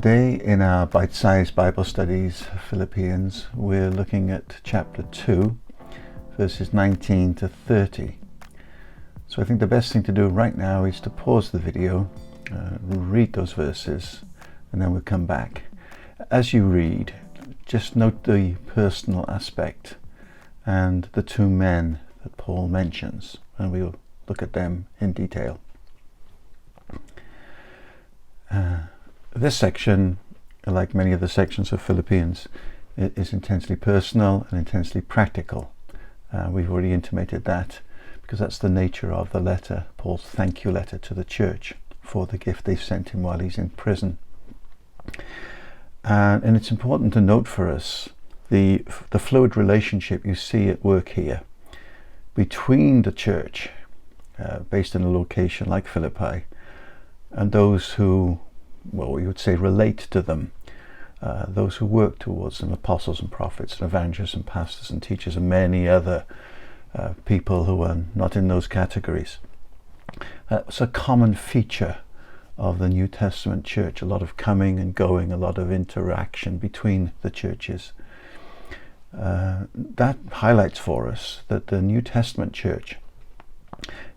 Today in our bite-sized Bible studies, Philippians, we're looking at chapter 2, verses 19 to 30. So I think the best thing to do right now is to pause the video, read those verses, and then we'll come back. As you read, just note the personal aspect and the two men that Paul mentions, and we'll look at them in detail. This section, like many of the sections of Philippians, is intensely personal and intensely practical. We've already intimated that because that's the nature of the letter, Paul's thank you letter to the church for the gift they've sent him while he's in prison. And it's important to note for us the fluid relationship you see at work here between the church, based in a location like Philippi, and those who, well, we would say relate to them, those who work towards them, apostles and prophets and evangelists and pastors and teachers and many other people who are not in those categories. It's a common feature of the New Testament church, a lot of coming and going, a lot of interaction between the churches. That highlights for us that the New Testament church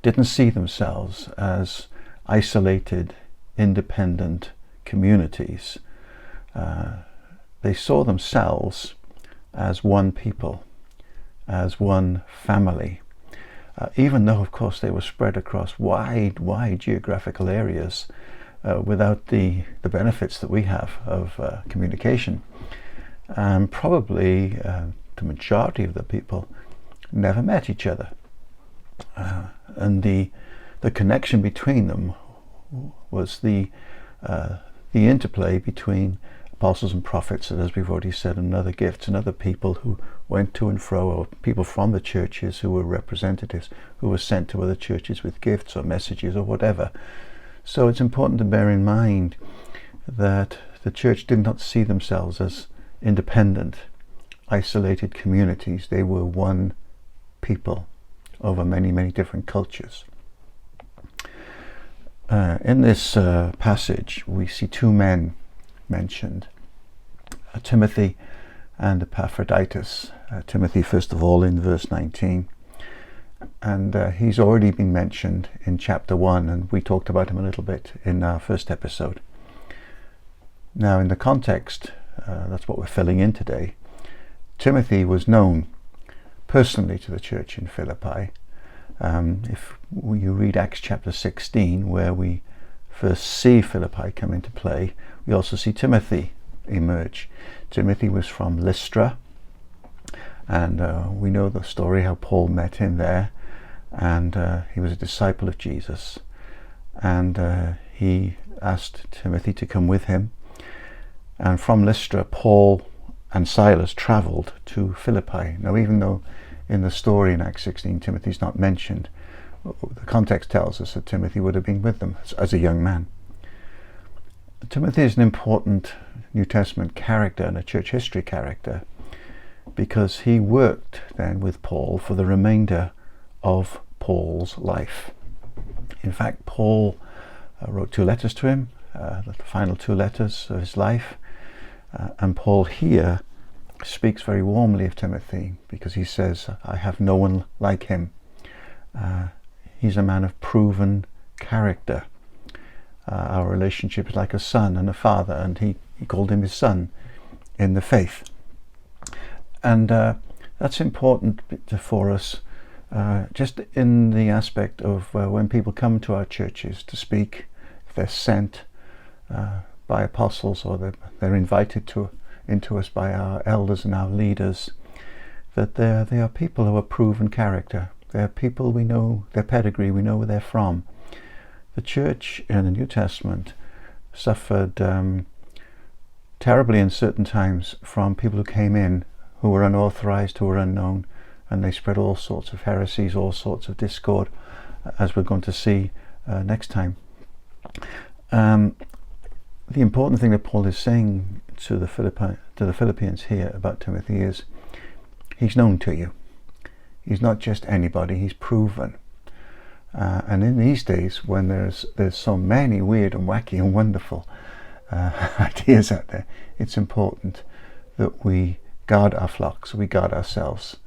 didn't see themselves as isolated, independent communities. They saw themselves as one people, as one family, even though of course they were spread across wide geographical areas without the benefits that we have of communication. And probably the majority of the people never met each other, and the connection between them was the interplay between apostles and prophets, and as we've already said, and other gifts and other people who went to and fro, or people from the churches who were representatives who were sent to other churches with gifts or messages or whatever. So it's important to bear in mind that the church did not see themselves as independent, isolated communities. They were one people over many different cultures. In this passage, we see two men mentioned, Timothy and Epaphroditus. Timothy, first of all, in verse 19, and he's already been mentioned in chapter 1, and we talked about him a little bit in our first episode. Now, in the context, that's what we're filling in today. Timothy was known personally to the church in Philippi. If you read Acts chapter 16, where we first see Philippi come into play, we also see Timothy emerge. Timothy was from Lystra, and we know the story how Paul met him there, and he was a disciple of Jesus, and he asked Timothy to come with him. And from Lystra, Paul and Silas travelled to Philippi. Now, even though in the story in Acts 16 Timothy's not mentioned, the context tells us that Timothy would have been with them as a young man. Timothy is an important New Testament character and a church history character because he worked then with Paul for the remainder of Paul's life. In fact, Paul wrote 2 letters to him, the final 2 letters of his life, and Paul here speaks very warmly of Timothy because he says, I have no one like him. He's a man of proven character. Our relationship is like a son and a father, and he called him his son in the faith. And that's important for us, just in the aspect of when people come to our churches to speak, if they're sent by apostles, or they're invited into us by our elders and our leaders, that they are people who are proven character. They're people we know their pedigree, we know where they're from. The church in the New Testament suffered terribly in certain times from people who came in who were unauthorized, who were unknown, and they spread all sorts of heresies, all sorts of discord, as we're going to see next time. The important thing that Paul is saying to the Philippians here about Timothy is he's known to you. He's not just anybody, he's proven. And in these days when there's so many weird and wacky and wonderful ideas out there. It's important that we guard our flocks, we guard ourselves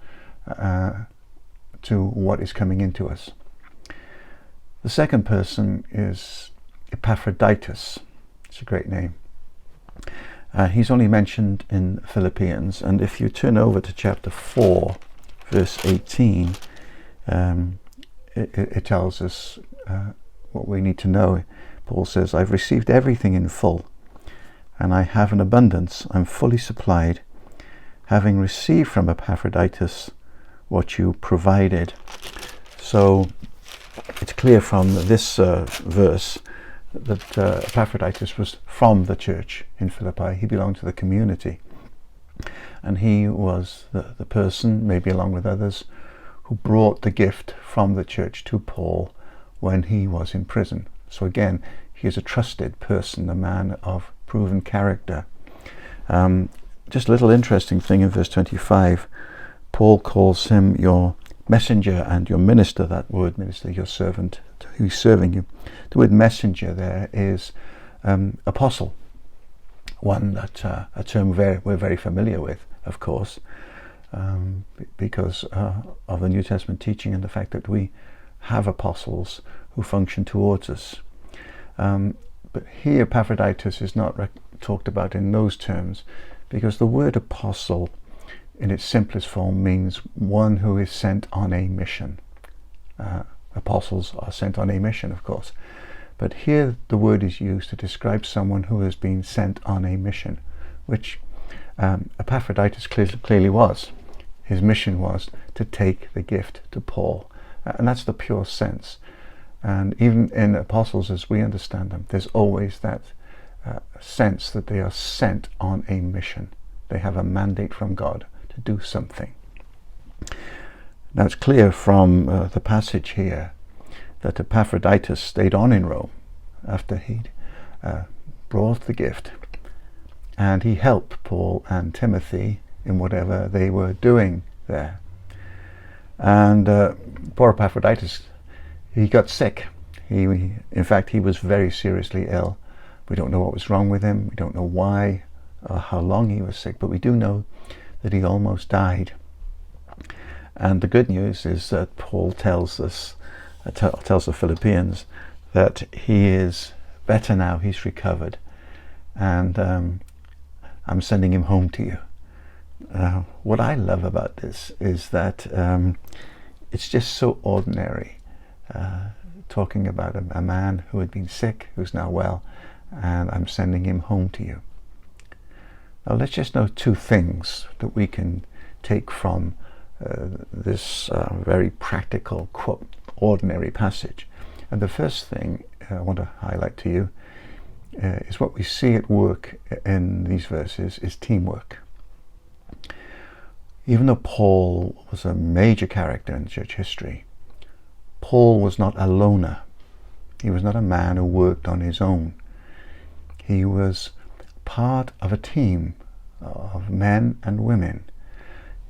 to what is coming into us. The second person is Epaphroditus. It's a great name. He's only mentioned in Philippians, and if you turn over to chapter 4, verse 18, it tells us what we need to know. Paul says, "I've received everything in full, and I have an abundance. I'm fully supplied, having received from Epaphroditus what you provided." So it's clear from this verse that Epaphroditus was from the church in Philippi. He belonged to the community, and he was the person, maybe along with others, who brought the gift from the church to Paul when he was in prison. So again, he is a trusted person, a man of proven character. Just a little interesting thing in verse 25, Paul calls him your messenger and your minister. That word minister, your servant who's serving you. The word messenger there is apostle, one that a term we're very familiar with, of course, because of the New Testament teaching and the fact that we have apostles who function towards us. But here Epaphroditus is not talked about in those terms, because the word apostle in its simplest form means one who is sent on a mission. Apostles are sent on a mission, of course, but here the word is used to describe someone who has been sent on a mission, which Epaphroditus clearly was. His mission was to take the gift to Paul, and that's the pure sense. And even in apostles, as we understand them, there's always that sense that they are sent on a mission. They have a mandate from God to do something. Now it's clear from the passage here that Epaphroditus stayed on in Rome after he'd brought the gift, and he helped Paul and Timothy in whatever they were doing there. And poor Epaphroditus, he got sick. In fact, he was very seriously ill. We don't know what was wrong with him. We don't know why or how long he was sick, but we do know that he almost died. And the good news is that Paul tells the Philippians that he is better now, he's recovered, and I'm sending him home to you. What I love about this is that it's just so ordinary, talking about a man who had been sick, who's now well, and I'm sending him home to you. Now let's just know two things that we can take from this very practical, quote, ordinary passage. And the first thing I want to highlight to you is what we see at work in these verses is teamwork. Even though Paul was a major character in church history, Paul was not a loner. He was not a man who worked on his own. He was part of a team of men and women.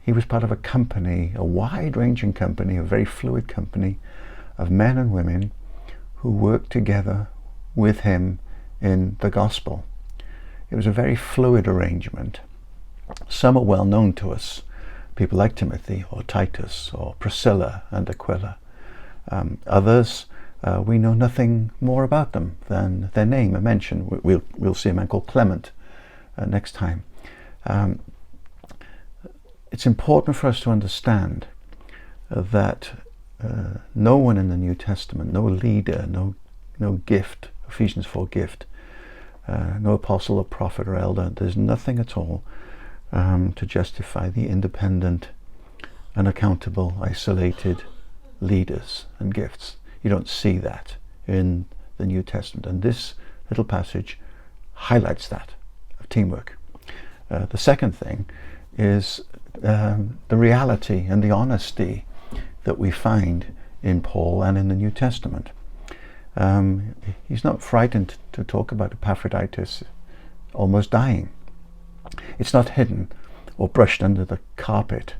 He was part of a company, a wide-ranging company, a very fluid company of men and women who worked together with him in the gospel. It was a very fluid arrangement. Some are well known to us, people like Timothy or Titus or Priscilla and Aquila. Others, we know nothing more about them than their name, a mention. We'll see a man called Clement next time. It's important for us to understand that no one in the New Testament, no leader, no gift, Ephesians 4 gift, no apostle or prophet or elder, there's nothing at all to justify the independent, unaccountable, isolated leaders and gifts. You don't see that in the New Testament, and this little passage highlights that, of teamwork. The second thing is the reality and the honesty that we find in Paul and in the New Testament. He's not frightened to talk about Epaphroditus almost dying. It's not hidden or brushed under the carpet.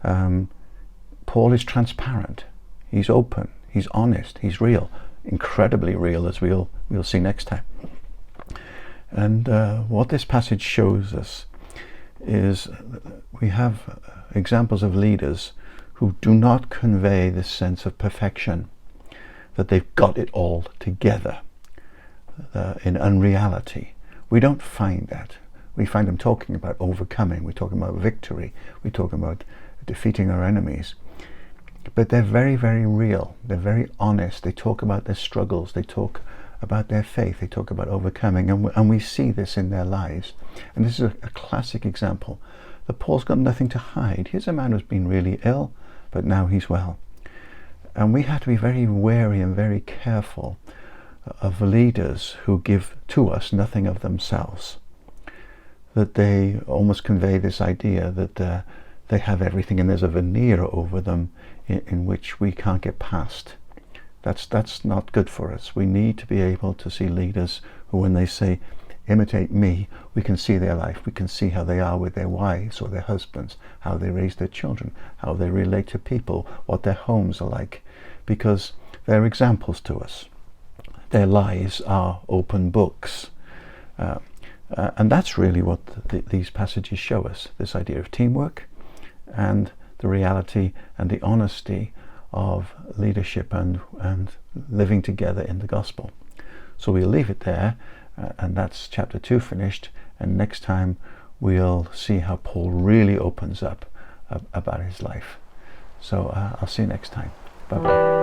Paul is transparent. He's open. He's honest. He's real. Incredibly real, as we'll see next time. And what this passage shows us is we have examples of leaders who do not convey this sense of perfection, that they've got it all together in unreality. We don't find that. We find them talking about overcoming, we're talking about victory, we're talking about defeating our enemies. But they're very, very real. They're very honest. They talk about their struggles. They talk about their faith. They talk about overcoming. And we see this in their lives. And this is a classic example that Paul's got nothing to hide. Here's a man who's been really ill, but now he's well. And we have to be very wary and very careful of leaders who give to us nothing of themselves. That they almost convey this idea that they have everything and there's a veneer over them in which we can't get past. That's not good for us. We need to be able to see leaders who, when they say, imitate me, we can see their life. We can see how they are with their wives or their husbands, how they raise their children, how they relate to people, what their homes are like, because they're examples to us. Their lives are open books. And that's really what these passages show us, this idea of teamwork and the reality and the honesty of leadership and living together in the gospel. So we'll leave it there, and that's chapter 2 finished, and next time we'll see how Paul really opens up about his life. So I'll see you next time. Bye-bye.